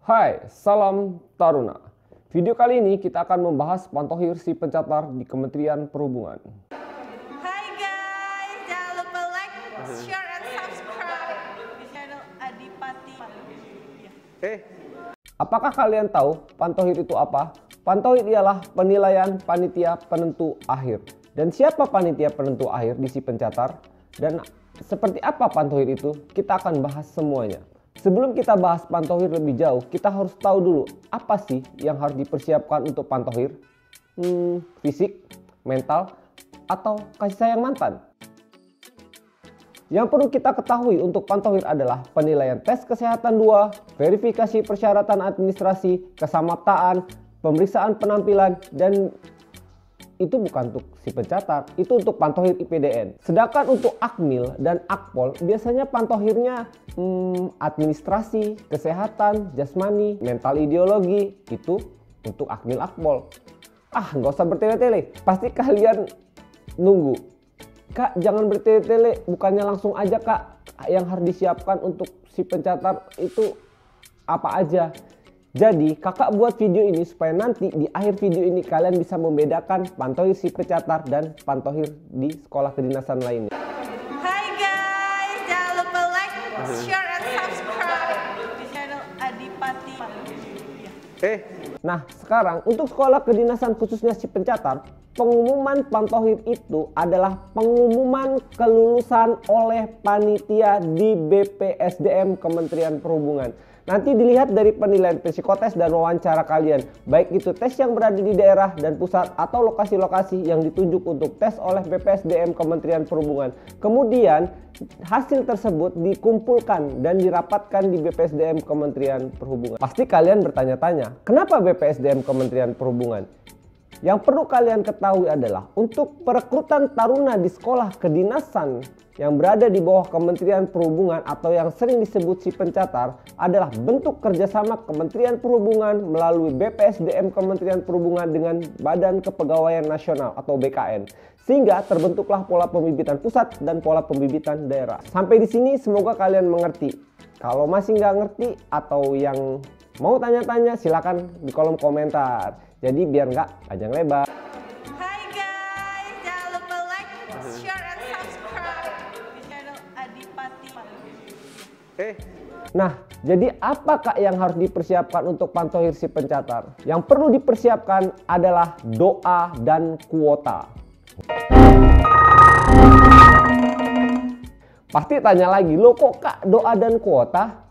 Hai, salam Taruna. Video kali ini kita akan membahas Pantohir si pencatar di Kementerian Perhubungan. Hai guys, jangan lupa like, share, and subscribe di channel Adipati. Apakah kalian tahu Pantohir itu apa? Pantohir ialah penilaian panitia penentu akhir. Dan siapa panitia penentu akhir di si pencatar? Dan seperti apa Pantohir itu? Kita akan bahas semuanya. Sebelum kita bahas Pantohir lebih jauh, kita harus tahu dulu apa sih yang harus dipersiapkan untuk Pantohir? Fisik, mental, atau kasih sayang mantan? Yang perlu kita ketahui untuk Pantohir adalah penilaian tes kesehatan 2, verifikasi persyaratan administrasi, kesamaptaan, pemeriksaan penampilan, dan itu bukan untuk si pencatat, itu untuk Pantohir IPDN. Sedangkan untuk Akmil dan Akpol biasanya Pantohirnya administrasi, kesehatan, jasmani, mental ideologi, itu untuk Akmil Akpol. Nggak usah bertele-tele, pasti kalian nunggu. Kak, jangan bertele-tele, bukannya langsung aja Kak yang harus disiapkan untuk si pencatat itu apa aja. Jadi kakak buat video ini supaya nanti di akhir video ini kalian bisa membedakan Pantohir si pencatat dan Pantohir di sekolah kedinasan lainnya. Hai guys, jangan lupa like, share, and subscribe di channel Adipati. Nah sekarang untuk sekolah kedinasan khususnya si pencatat, pengumuman Pantohir itu adalah pengumuman kelulusan oleh panitia di BPSDM Kementerian Perhubungan. Nanti dilihat dari penilaian psikotes dan wawancara kalian, baik itu tes yang berada di daerah dan pusat atau lokasi-lokasi yang ditunjuk untuk tes oleh BPSDM Kementerian Perhubungan. Kemudian hasil tersebut dikumpulkan dan dirapatkan di BPSDM Kementerian Perhubungan. Pasti kalian bertanya-tanya, kenapa BPSDM Kementerian Perhubungan? Yang perlu kalian ketahui adalah untuk perekrutan taruna di sekolah kedinasan yang berada di bawah Kementerian Perhubungan atau yang sering disebut si pencatar adalah bentuk kerjasama Kementerian Perhubungan melalui BPSDM Kementerian Perhubungan dengan Badan Kepegawaian Nasional atau BKN. Sehingga terbentuklah pola pembibitan pusat dan pola pembibitan daerah. Sampai di sini semoga kalian mengerti. Kalau masih nggak ngerti atau yang mau tanya-tanya silakan di kolom komentar. Jadi biar nggak panjang lebar. Hai guys, jangan lupa like, share, and subscribe di channel Adipati. Nah, jadi apa Kak yang harus dipersiapkan untuk Pantohir si pencatat? Yang perlu dipersiapkan adalah doa dan kuota. Pasti tanya lagi, loh kok Kak doa dan kuota?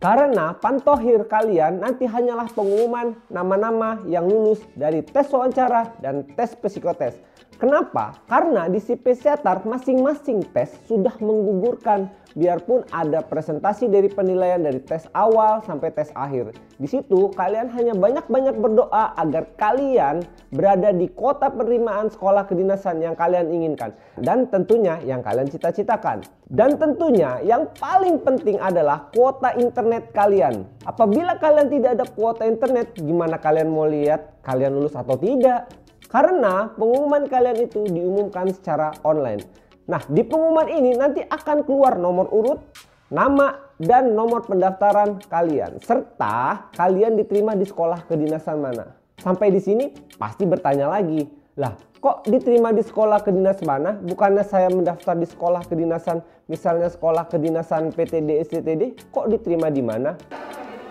Karena Pantohir kalian nanti hanyalah pengumuman nama-nama yang lulus dari tes wawancara dan tes psikotes. Kenapa? Karena di si pencatat masing-masing tes sudah menggugurkan, biarpun ada presentasi dari penilaian dari tes awal sampai tes akhir. Di situ kalian hanya banyak-banyak berdoa agar kalian berada di kota penerimaan sekolah kedinasan yang kalian inginkan. Dan tentunya yang kalian cita-citakan. Dan tentunya yang paling penting adalah kuota internet kalian. Apabila kalian tidak ada kuota internet, gimana kalian mau lihat kalian lulus atau tidak? Karena pengumuman kalian itu diumumkan secara online. Nah, di pengumuman ini nanti akan keluar nomor urut, nama, dan nomor pendaftaran kalian. Serta kalian diterima di sekolah kedinasan mana. Sampai di sini pasti bertanya lagi, lah kok diterima di sekolah kedinasan mana? Bukannya saya mendaftar di sekolah kedinasan, misalnya sekolah kedinasan PTD STTD, kok diterima di mana?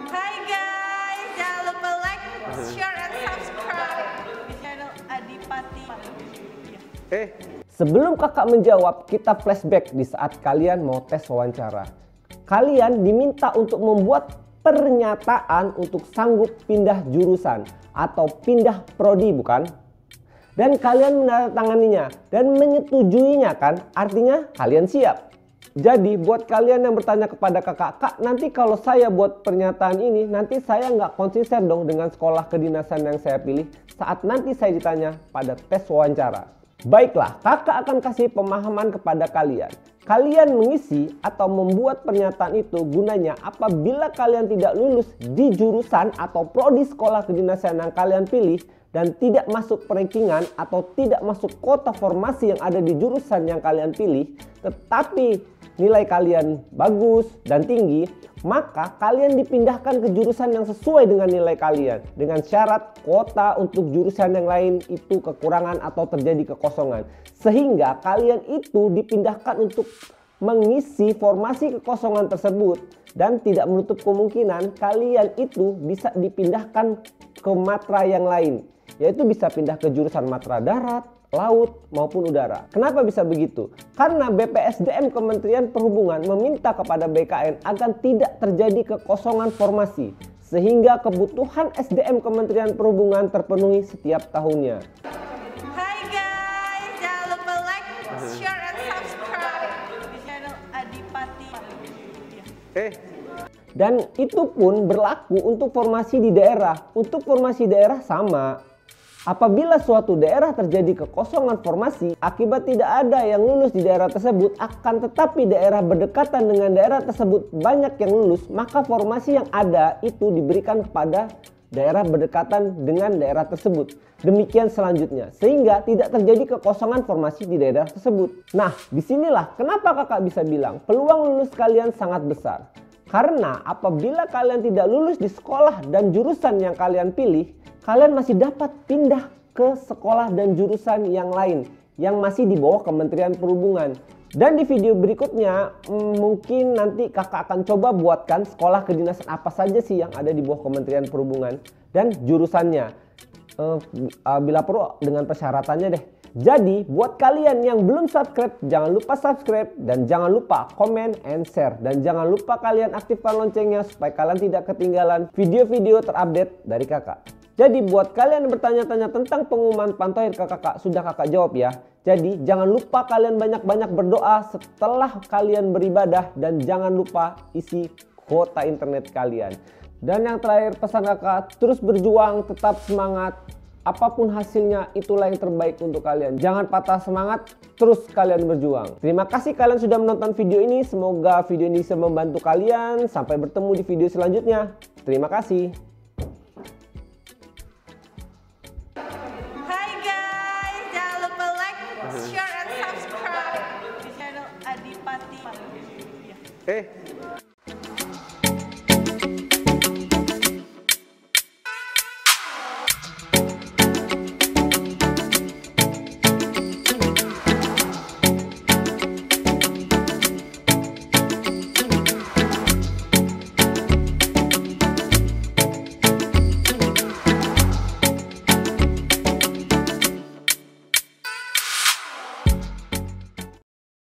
Hai guys, jangan lupa like, share, and subscribe di channel Adipati. Sebelum kakak menjawab, kita flashback di saat kalian mau tes wawancara. Kalian diminta untuk membuat pernyataan untuk sanggup pindah jurusan atau pindah prodi, bukan? Dan kalian menandatanganinya dan menyetujuinya kan? Artinya kalian siap. Jadi buat kalian yang bertanya kepada kakak, Kak nanti kalau saya buat pernyataan ini, nanti saya nggak konsisten dong dengan sekolah kedinasan yang saya pilih saat nanti saya ditanya pada tes wawancara. Baiklah, kakak akan kasih pemahaman kepada kalian. Kalian mengisi atau membuat pernyataan itu gunanya apabila kalian tidak lulus di jurusan atau prodi sekolah kedinasan yang kalian pilih, dan tidak masuk rankingan atau tidak masuk kota formasi yang ada di jurusan yang kalian pilih, tetapi nilai kalian bagus dan tinggi, maka kalian dipindahkan ke jurusan yang sesuai dengan nilai kalian, dengan syarat kuota untuk jurusan yang lain itu kekurangan atau terjadi kekosongan, sehingga kalian itu dipindahkan untuk mengisi formasi kekosongan tersebut, dan tidak menutup kemungkinan kalian itu bisa dipindahkan ke matra yang lain, yaitu bisa pindah ke jurusan matra darat, laut maupun udara. Kenapa bisa begitu? Karena BPSDM Kementerian Perhubungan meminta kepada BKN agar tidak terjadi kekosongan formasi, sehingga kebutuhan SDM Kementerian Perhubungan terpenuhi setiap tahunnya. Hai guys, jangan lupa like, share, and subscribe di channel Adipati. Dan itu pun berlaku untuk formasi di daerah. Untuk formasi daerah sama. Apabila suatu daerah terjadi kekosongan formasi akibat tidak ada yang lulus di daerah tersebut, akan tetapi daerah berdekatan dengan daerah tersebut banyak yang lulus, maka formasi yang ada itu diberikan kepada daerah berdekatan dengan daerah tersebut. Demikian selanjutnya, sehingga tidak terjadi kekosongan formasi di daerah tersebut. Nah, disinilah kenapa kakak bisa bilang peluang lulus kalian sangat besar. Karena apabila kalian tidak lulus di sekolah dan jurusan yang kalian pilih, kalian masih dapat pindah ke sekolah dan jurusan yang lain yang masih di bawah Kementerian Perhubungan. Dan di video berikutnya mungkin nanti kakak akan coba buatkan sekolah kedinasan apa saja sih yang ada di bawah Kementerian Perhubungan dan jurusannya. Bila perlu dengan persyaratannya deh. Jadi buat kalian yang belum subscribe, jangan lupa subscribe dan jangan lupa comment and share. Dan jangan lupa kalian aktifkan loncengnya supaya kalian tidak ketinggalan video-video terupdate dari kakak. Jadi buat kalian yang bertanya-tanya tentang pengumuman Pantohir ke kakak, sudah kakak jawab ya. Jadi jangan lupa kalian banyak-banyak berdoa setelah kalian beribadah. Dan jangan lupa isi kuota internet kalian. Dan yang terakhir pesan kakak, terus berjuang, tetap semangat. Apapun hasilnya, itulah yang terbaik untuk kalian. Jangan patah semangat, terus kalian berjuang. Terima kasih kalian sudah menonton video ini. Semoga video ini bisa membantu kalian. Sampai bertemu di video selanjutnya. Terima kasih. Hai guys, jangan lupa like, share, and subscribe di channel Adipati.